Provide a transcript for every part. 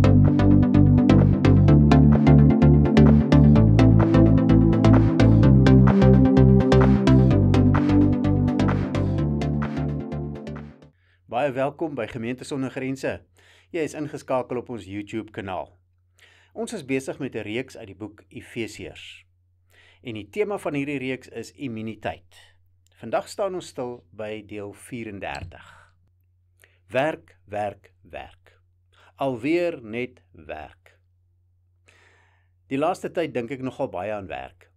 Baie welkom by Gemeente Sonder Grense. Jy is ingeskakel op ons YouTube kanaal. Ons is besig met 'n reeks uit die boek Efesiërs. En die tema van hierdie reeks is immuniteit. Vandag staan ons stil by deel 34. Werk, werk, werk. Alweer net werk. Die laaste tyd dink ek nogal baie aan werk.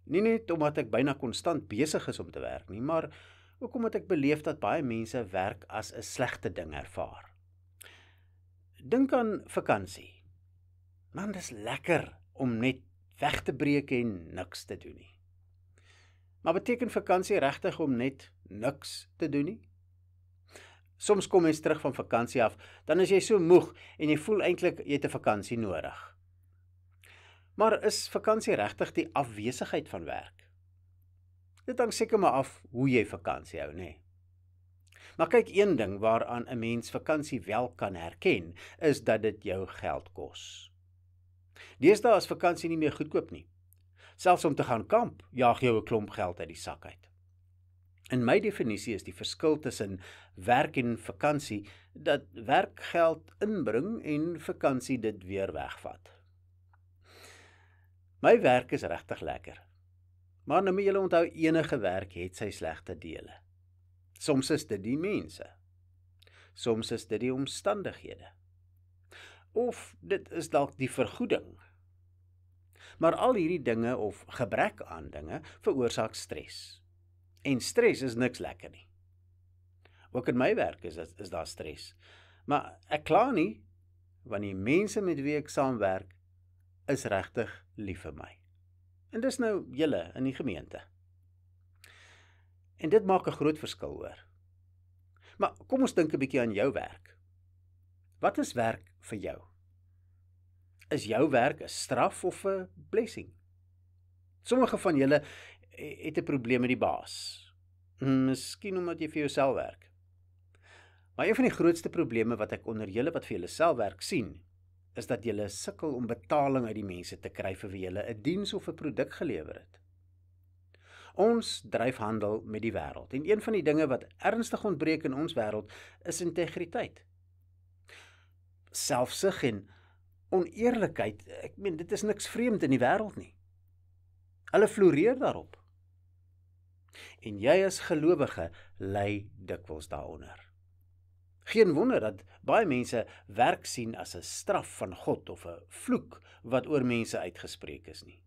Nie net omdat ek byna konstant besig is om te werk nie, maar ook omdat ek beleef dat baie mense werk as 'n slegte ding ervaar. Dink aan vakansie. Man, dis lekker om net weg te breek en niks te doen nie. Maar beteken vakansie regtig om net niks te doen nie? Soms kom mens terug van vakansie af, dan is jy so moeg en jy voel eintlik jy het 'n vakansie nodig. Maar is vakansie regtig die afwesigheid van werk? Dit hang seker maar af hoe jy vakansie hou, nê? Maar kyk, een ding waaraan 'n mens vakansie wel kan herken, is dat dit jou geld kos. Deesdae is vakansie nie meer goedkoop nie. Selfs om te gaan kamp, jaag jou 'n klomp geld uit die sak uit. In my definisie is die verskil tussen werk en vakansie dat werk geld inbring en vakansie dit weer wegvat. My werk is regtig lekker. Maar nou moet julle onthou, enige werk het sy slegte dele. Soms is dit die mense. Soms is dit die omstandighede. Of dit is dalk die vergoeding. Maar al hierdie dinge of gebrek aan dinge veroorsaak stres. En stres is niks lekker nie. Ook in my werk is daar stres. Maar ek kla nie, want die mense met wie ek saamwerk is regtig lief vir my. En dis nou julle in die gemeente. En dit maak 'n groot verskil, hoor. Maar kom ons dink 'n bietjie aan jou werk. Wat is werk vir jou? Is jou werk 'n straf of 'n blessing? Sommige van julle het 'n probleem met die baas. Miskien omdat jy vir jouself werk. Maar een van die grootste probleme wat ek onder julle wat vir julle self werk sien, is dat julle sukkel om betaling uit die mense te kry vir wie julle 'n diens of 'n produk gelewer het. Ons dryf handel met die wêreld, en een van die dinge wat ernstig ontbreek in ons wêreld is integriteit. Selfsug en oneerlikheid, ek meen, dit is niks vreemd in die wêreld nie. Hulle floreer daarop. En jy as gelowige ly dikwels daaronder. Geen wonder dat baie mense werk sien as 'n straf van God of 'n vloek wat oor mense uitgespreek is nie.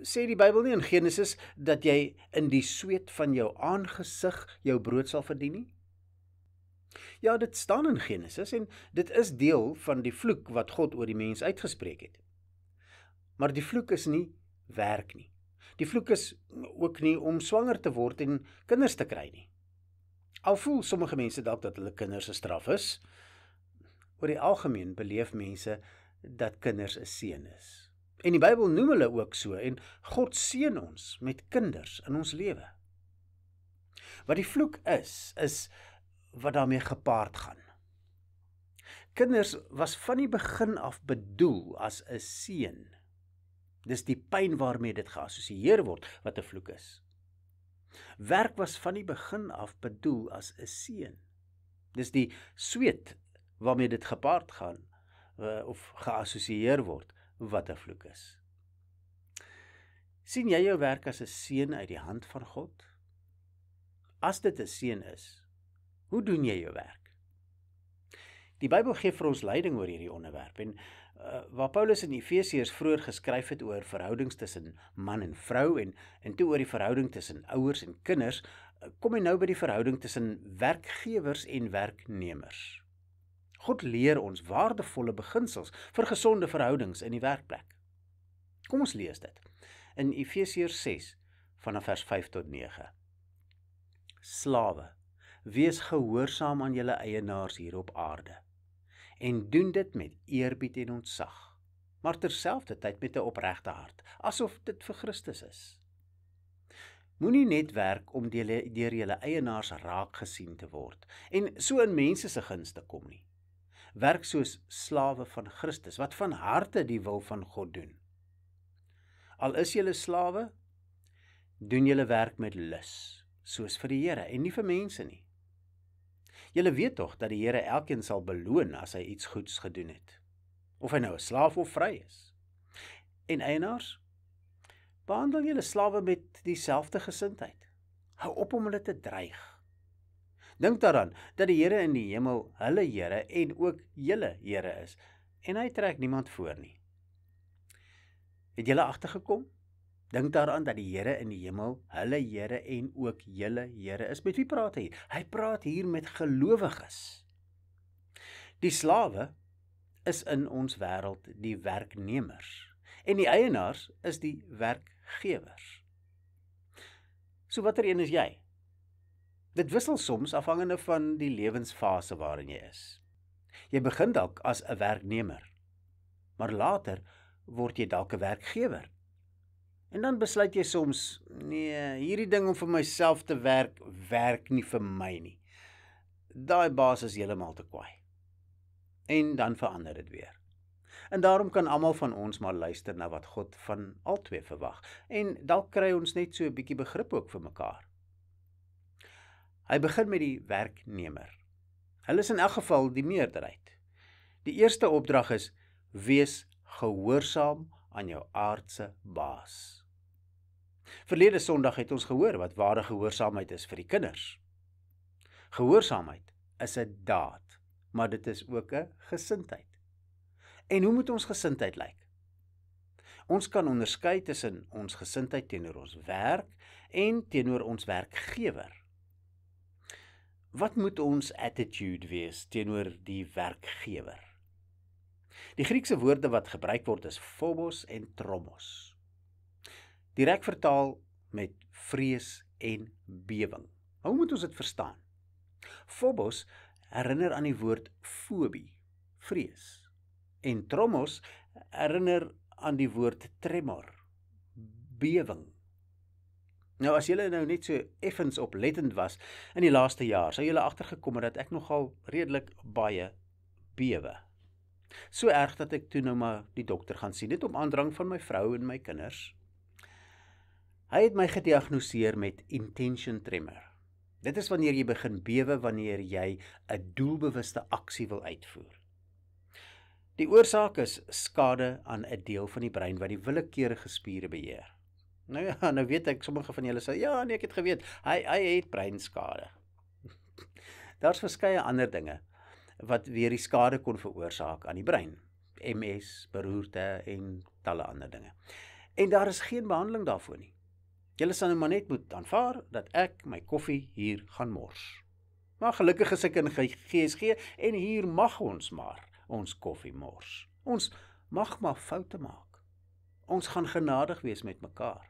Sê die Bybel nie in Genesis dat jy in die sweet van jou aangesig jou brood sal verdien nie? Ja, dit staan in Genesis en dit is deel van die vloek wat God oor die mens uitgespreek het. Maar die vloek is nie werk nie. Die vloek is ook nie om swanger te word en kinders te kry nie. Al voel sommige mense dalk dat hulle kinders 'n straf is, oor die algemeen beleef mense dat kinders 'n seën is. En die Bybel noem hulle ook so, en God seën ons met kinders in ons lewe. Wat die vloek is wat daarmee gepaard gaan. Kinders was van die begin af bedoel as 'n seën. Dis die pyn waarmee dit geassosieer word wat 'n vloek is. Werk was van die begin af bedoel as 'n seën. Dis die sweet waarmee dit gepaard gaan of geassosieer word wat 'n vloek is. Sien jy jou werk as 'n seën uit die hand van God? As dit 'n seën is, hoe doen jy jou werk? Die Bybel gee vir ons leiding oor hierdie onderwerp, en waar Paulus in Efesiërs vroeër geskryf het oor verhoudings tussen man en vrou en toe oor die verhouding tussen ouers en kinders, kom hy nou by die verhouding tussen werkgewers en werknemers. God leer ons waardevolle beginsels vir gesonde verhoudings in die werkplek. Kom ons lees dit in Efesiërs 6 vanaf vers 5 tot 9. Slawe, wees gehoorsaam aan julle eienaars hier op aarde, en doen dit met eerbied en ontzag, maar terselfdertyd met 'n opregte hart, asof dit vir Christus is. Moenie net werk om deur julle eienaars raak gesien te word, en so in mense se guns te kom nie. Werk soos slawe van Christus, wat van harte die wil van God doen. Al is julle slawe, doen julle werk met lus, soos vir die Here en nie vir mense nie. Julle weet tog dat die Here elkeen sal beloon as hy iets goeds gedoen het, of hy nou 'n slaaf of vry is. En eienaars, behandel julle slawe met dieselfde gesindheid. Hou op om hulle te dreig. Dink daaraan dat die Here in die hemel hulle Here en ook julle Here is, en hy trek niemand voor nie. Het julle agtergekom? Dink daaraan dat die Here in die hemel hulle Here en ook julle Here is. Met wie praat hy hier? Hy praat hier met gelowiges. Die slawe is in ons wêreld die werknemers en die eienaars is die werkgewers. So watter een is jy? Dit wissel soms afhangende van die lewensfase waarin jy is. Jy begin dalk as 'n werknemer, maar later word jy dalk 'n werkgewer. En dan besluit jy soms, nee, hierdie ding om vir myself te werk, werk nie vir my nie. Daai baas is heeltemal te kwaai. En dan verander dit weer. En daarom kan almal van ons maar luister na wat God van albei verwag. En dalk kry ons net so 'n bietjie begrip ook vir mekaar. Hy begin met die werknemer. Hulle is in elk geval die meerderheid. Die eerste opdrag is, wees gehoorsaam aan jou aardse baas. Verlede Sondag het ons gehoor wat ware gehoorsaamheid is vir die kinders. Gehoorsaamheid is 'n daad, maar dit is ook 'n gesindheid. En hoe moet ons gesindheid lyk? Ons kan onderskei tussen ons gesindheid teenoor ons werk en teenoor ons werkgewer. Wat moet ons attitude wees teenoor die werkgewer? Die Griekse woorde wat gebruik word is phobos en tromos. Direk vertaal met vrees en bewing. Hoe moet ons dit verstaan? Phobos herinner aan die woord fobie, vrees. En tromos herinner aan die woord tremor, bewing. Nou as julle nou net so effens oplettend was in die laaste jaar, sou julle agtergekom het dat ek nogal redelik baie bewe. So erg dat ek toe nou maar die dokter gaan sien het om aandrang van my vrou en my kinders. Hy het my gediagnoseer met intention tremor. Dit is wanneer jy begin bewe wanneer jy 'n doelbewuste aksie wil uitvoer. Die oorsaak is skade aan 'n deel van die brein wat die willekeurige spiere beheer. Nou ja, nou weet ek, sommige van julle sê, ja nee, ek het geweet, hy het breinskade. Daar's verskeie ander dinge wat weer die skade kon veroorsaak aan die brein. MS, beroerte en talle ander dinge. En daar is geen behandeling daarvoor nie. Julle sal nou maar net moet aanvaar dat ek my koffie hier gaan mors. Maar gelukkig is ek in GSG en hier mag ons maar ons koffie mors. Ons mag maar foute maak. Ons gaan genadig wees met mekaar.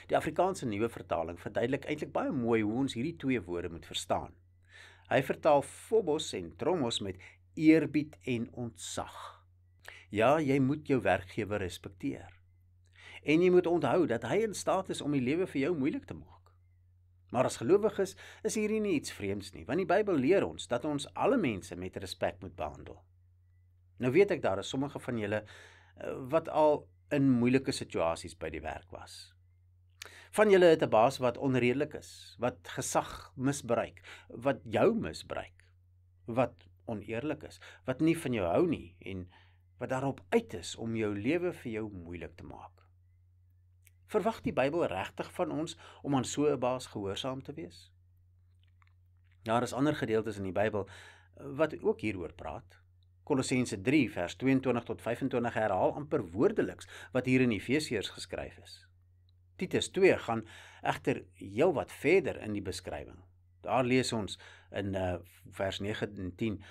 Die Afrikaanse Nuwe Vertaling verduidelik eintlik baie mooi hoe ons hierdie twee woorde moet verstaan. Hy vertaal phobos en tromos met eerbied en ontzag. Ja, jy moet jou werkgewer respekteer. En jy moet onthou dat hy in staat is om die lewe vir jou moeilik te maak. Maar as gelowiges is hierdie nie iets vreemds nie, want die Bybel leer ons dat ons alle mense met respek moet behandel. Nou weet ek daar is sommige van julle wat al in moeilike situasies by die werk was. Van julle het 'n baas wat onredelik is, wat gesag misbruik, wat jou misbruik, wat oneerlik is, wat nie van jou hou nie en wat daarop uit is om jou lewe vir jou moeilik te maak. Verwag die Bybel regtig van ons om aan so 'n baas gehoorsaam te wees? Daar is ander gedeeltes in die Bybel wat ook hieroor praat. Kolossense 3 vers 22 tot 25 herhaal amper woordeliks wat hier in Efesiërs geskryf is. Titus 2 gaan egter heel wat verder in die beskrywing. Daar lees ons in vers 9 en 10,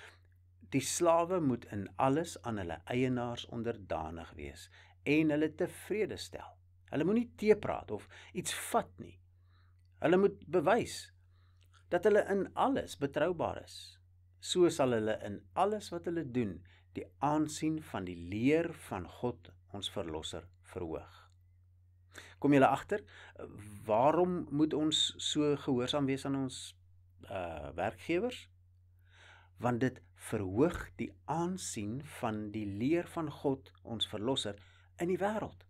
die slawe moet in alles aan hulle eienaars onderdanig wees en hulle tevrede stel. Hulle moet nie teepraat of iets vat nie. Hulle moet bewys dat hulle in alles betroubaar is. So sal hulle in alles wat hulle doen die aansien van die leer van God, ons verlosser, verhoog. Kom julle agter, waarom moet ons so gehoorsaam wees aan ons werkgewers? Want dit verhoog die aansien van die leer van God, ons verlosser, in die wêreld.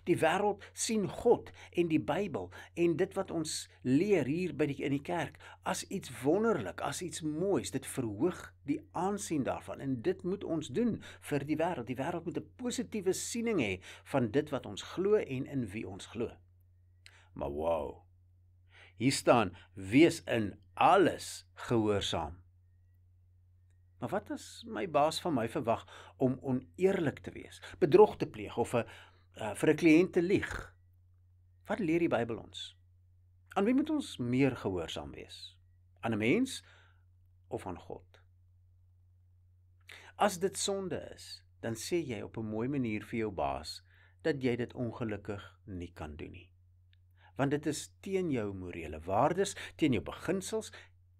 Die wêreld sien God en die Bybel en dit wat ons leer hier in die kerk as iets wonderlik, as iets moois. Dit verhoog die aansien daarvan en dit moet ons doen vir die wêreld. Die wêreld moet 'n positiewe siening hê van dit wat ons glo en in wie ons glo. Maar wow, hier staan, wees in alles gehoorsaam. Maar wat as my baas van my verwag om oneerlik te wees, bedrog te pleeg of vir 'n kliënt te lieg? Wat leer die Bybel ons? Aan wie moet ons meer gehoorsaam wees? Aan 'n mens of aan God? As dit sonde is, dan sê jy op 'n mooi manier vir jou baas dat jy dit ongelukkig nie kan doen nie. Want dit is teen jou morele waardes, teen jou beginsels,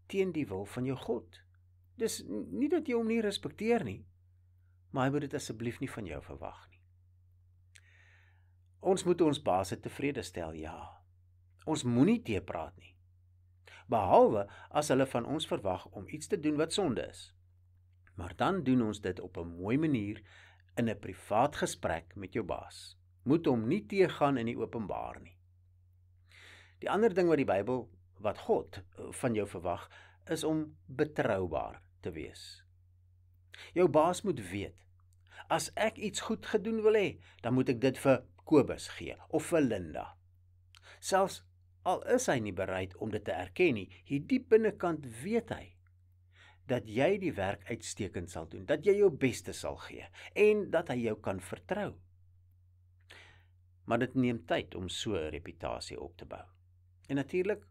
teen die wil van jou God. Dis nie dat jy hom nie respekteer nie, maar hy moet dit asseblief nie van jou verwag nie. Ons moet ons baas tevrede stel, ja. Ons moenie teepraat nie. Behalwe as hulle van ons verwag om iets te doen wat sonde is. Maar dan doen ons dit op 'n mooi manier in 'n privaat gesprek met jou baas. Moet hom nie teëgaan in die openbaar nie. Die ander ding wat die Bybel, wat God van jou verwag, is om betroubaar te wees. Jou baas moet weet, as ek iets goed gedoen wil hê, dan moet ek dit vir Kobus gee, of vir Linda. Selfs al is hy nie bereid om dit te erken nie, hier diep binnekant weet hy, dat jy die werk uitstekend sal doen, dat jy jou beste sal gee, en dat hy jou kan vertrou. Maar dit neem tyd om so 'n reputasie op te bou. En natuurlik,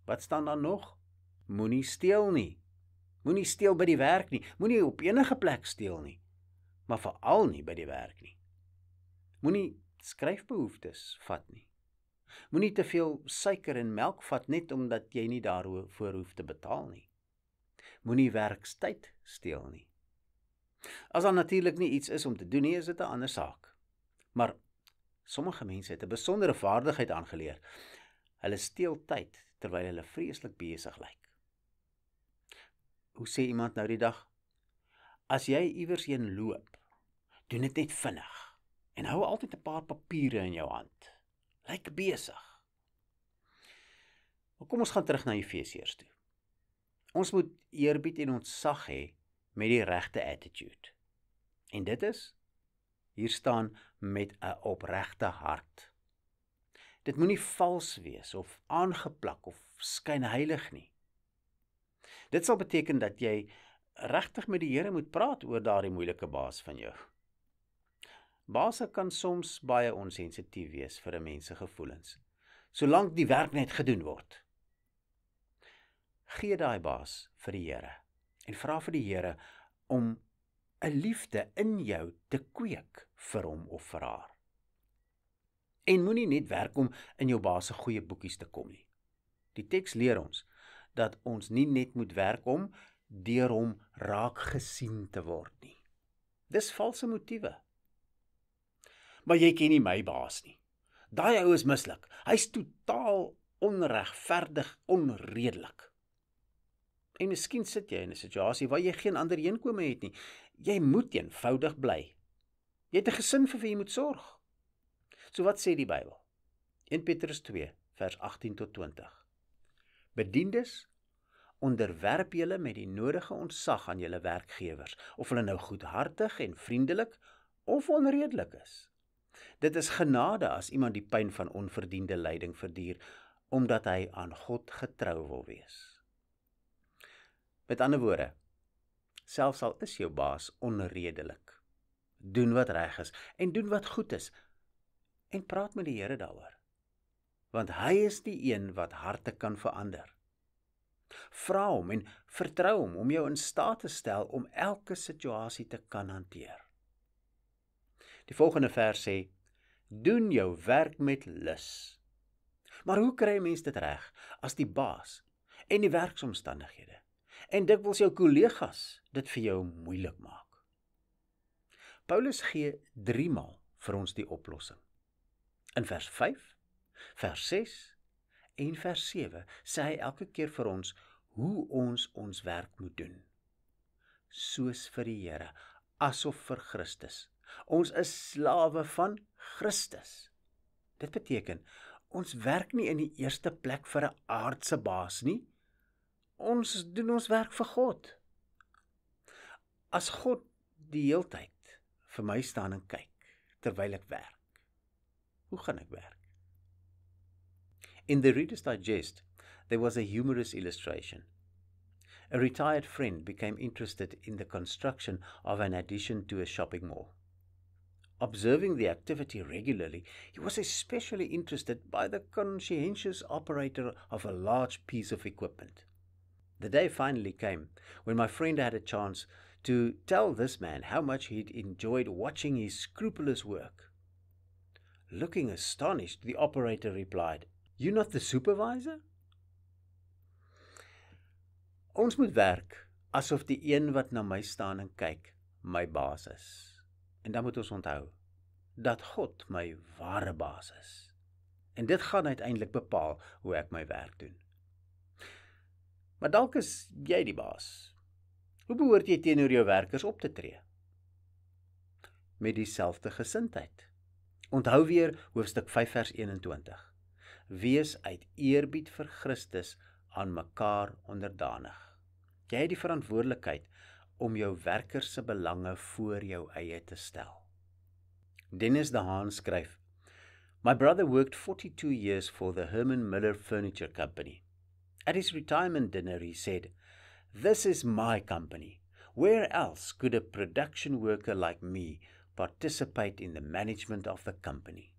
wat staan daar nog? Moenie steel nie. Moenie steel by die werk nie. Moenie op enige plek steel nie. Maar veral nie by die werk nie. Moenie skryfbehoeftes vat nie. Moenie te veel suiker en melk vat net omdat jy nie daarvoor hoef te betaal nie. Moenie werkstyd steel nie. As daar natuurlik nie iets is om te doen nie, is dit 'n ander saak. Maar sommige mense het 'n besondere vaardigheid aangeleer. Hulle steel tyd terwyl hulle vreeslik besig lyk. Hoe sê iemand nou die dag? As jy iewers heen loop, doen dit net vinnig en hou altyd 'n paar papiere in jou hand. Lyk besig. Maar kom ons gaan terug na Efesiërs toe. Ons moet eerbied en ontzag hê met die regte attitude. En dit is, hier staan, met 'n opregte hart. Dit moenie vals wees of aangeplak of skynheilig nie. Dit sal beteken dat jy regtig met die Here moet praat oor daardie moeilike baas van jou. Baase kan soms baie onsensitief wees vir 'n mens se gevoelens, solank die werk net gedoen word. Gee daai baas vir die Here en vra vir die Here om 'n liefde in jou te kweek vir hom of vir haar. En moenie net werk om in jou baas se goeie boekies te kom nie. Die teks leer ons dat ons nie net moet werk om deur hom raak gesien te word nie. Dis valse motiewe. Maar jy ken nie my baas nie. Daai ou is mislik. Hy's totaal onregverdig, onredelik. En miskien sit jy in 'n situasie waar jy geen ander heenkome het nie. Jy moet eenvoudig bly. Jy het 'n gesin vir wie jy moet sorg. So wat sê die Bybel? 1 Petrus 2, vers 18 tot 20. Bediendes, onderwerp julle met die nodige ontzag aan julle werkgewers, of hulle nou goedhartig en vriendelik of onredelik is. Dit is genade as iemand die pyn van onverdiende lyding verduur, omdat hy aan God getrou wil wees. Met ander woorde, selfs al is jou baas onredelik, doen wat reg is en doen wat goed is, en praat met die Here daaroor, want hy is die een wat harte kan verander. Vra hom en vertrou hom om jou in staat te stel om elke situasie te kan hanteer. Die volgende vers sê, doen jou werk met lus. Maar hoe kry 'n mens dit reg as die baas en die werksomstandighede en dikwels jou kollegas dit vir jou moeilik maak? Paulus gee 3 maal vir ons die oplossing. In vers 5, vers 6 en vers 7 sê hy elke keer vir ons hoe ons werk moet doen. soos vir die Here, asof vir Christus. Ons is slawe van Christus. Dit beteken, ons werk nie in die eerste plek vir 'n aardse baas nie. Ons doen ons werk vir God. As God die heeltyd vir my staan en kyk, terwyl ek werk, hoe gaan ek werk? In the Reader's Digest, there was a humorous illustration. A retired friend became interested in the construction of an addition to a shopping mall. Observing the activity regularly, he was especially interested by the conscientious operator of a large piece of equipment. The day finally came when my friend had a chance to tell this man how much he'd enjoyed watching his scrupulous work. Looking astonished, the operator replied, "You not the supervisor?" Ons moet werk asof die een wat na my staan en kyk, my baas is. En dan moet ons onthou, dat God my ware baas is. En dit gaan uiteindelik bepaal hoe ek my werk doen. Maar dalk is jy die baas. Hoe behoort jy teenoor jou werkers op te tree? Met dieselfde gesindheid. Onthou weer hoofstuk 5 vers 21. Wees uit eerbied vir Christus aan mekaar onderdanig. Jy het die verantwoordelikheid om jou werkers se belange voor jou eie te stel. Dennis de Haan skryf, "My brother worked 42 years for the Herman Miller Furniture Company. At his retirement dinner he said, 'This is my company. Where else could a production worker like me participate in the management of the company?'"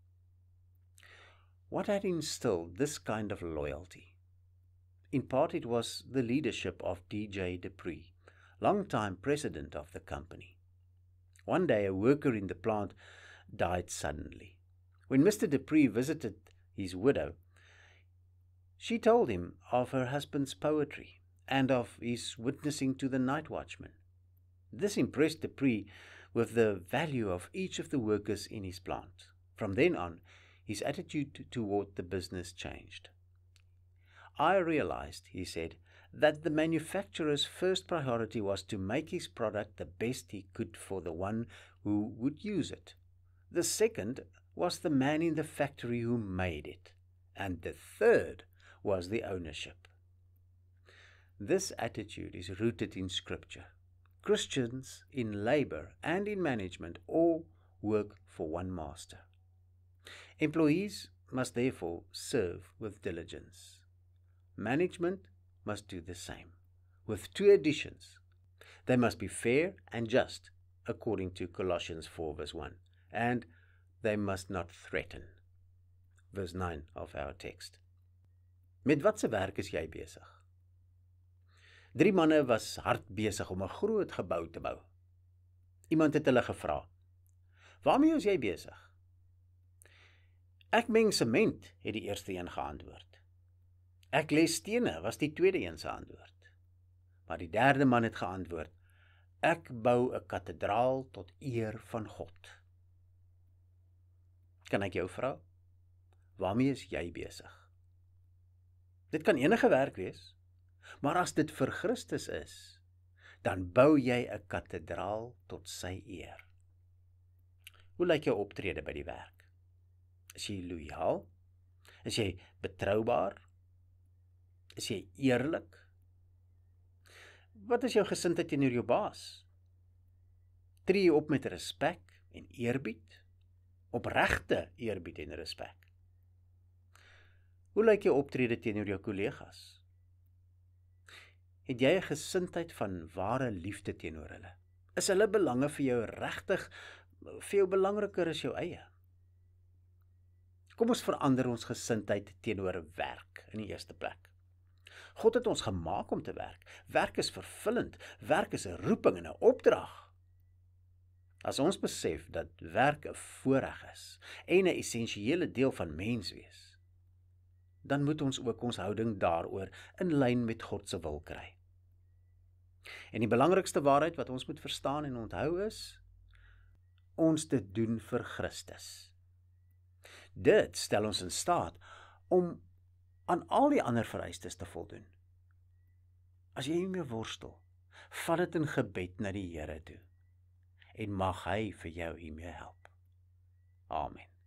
What had instilled this kind of loyalty? In part it was the leadership of D.J. Dupree, long-time president of the company. One day a worker in the plant died suddenly. When Mr. Dupree visited his widow, she told him of her husband's poetry and of his witnessing to the night watchman. This impressed Dupree with the value of each of the workers in his plant. From then on, his attitude toward the business changed. "I realized," he said, "that the manufacturer's first priority was to make his product the best he could for the one who would use it. The second was the man in the factory who made it. And the third was the ownership." This attitude is rooted in Scripture. Christians in labor and in management all work for one master. Employees must therefore serve with diligence. Management must do the same, with two additions. They must be fair and just, according to Colossians 4 verse 1, and they must not threaten. Verse 9 of our text. Met wat se werk is jy besig? 3 manne was hard besig om 'n groot gebou te bou. Iemand het hulle gevra, "Waarmee is jy besig?" "Ek meng sement," het die eerste een geantwoord. "Ek lê stene," was die tweede een se antwoord. Maar die derde man het geantwoord, "Ek bou 'n kathedraal tot eer van God." Kan ek jou vra, waarmee is jy besig? Dit kan enige werk wees, maar as dit vir Christus is, dan bou jy 'n kathedraal tot sy eer. Hoe lyk jou optrede by die werk? Is jy loyaal? Is jy betroubaar? Is jy eerlik? Wat is jou gesindheid teenoor jou baas? Tree jy op met respek en eerbied? Opregte eerbied en respek? Hoe lyk jou optrede teenoor jou kollegas? Het jy 'n gesindheid van ware liefde teenoor hulle? Is hulle belange vir jou regtig vir jou belangriker as jou eie? Kom ons verander ons gesindheid teenoor werk in die eerste plek. God het ons gemaak om te werk. Werk is vervullend. Werk is 'n roeping en 'n opdrag. As ons besef dat werk 'n voorreg is en 'n essensiële deel van mens wees, dan moet ons ook ons houding daaroor in lyn met God se wil kry. En die belangrikste waarheid wat ons moet verstaan en onthou is, ons dit doen vir Christus. Dit stel ons in staat om aan al die ander vereistes te voldoen. As jy hiermee worstel, vat dit in gebed na die Here toe en mag hy vir jou hiermee help. Amen.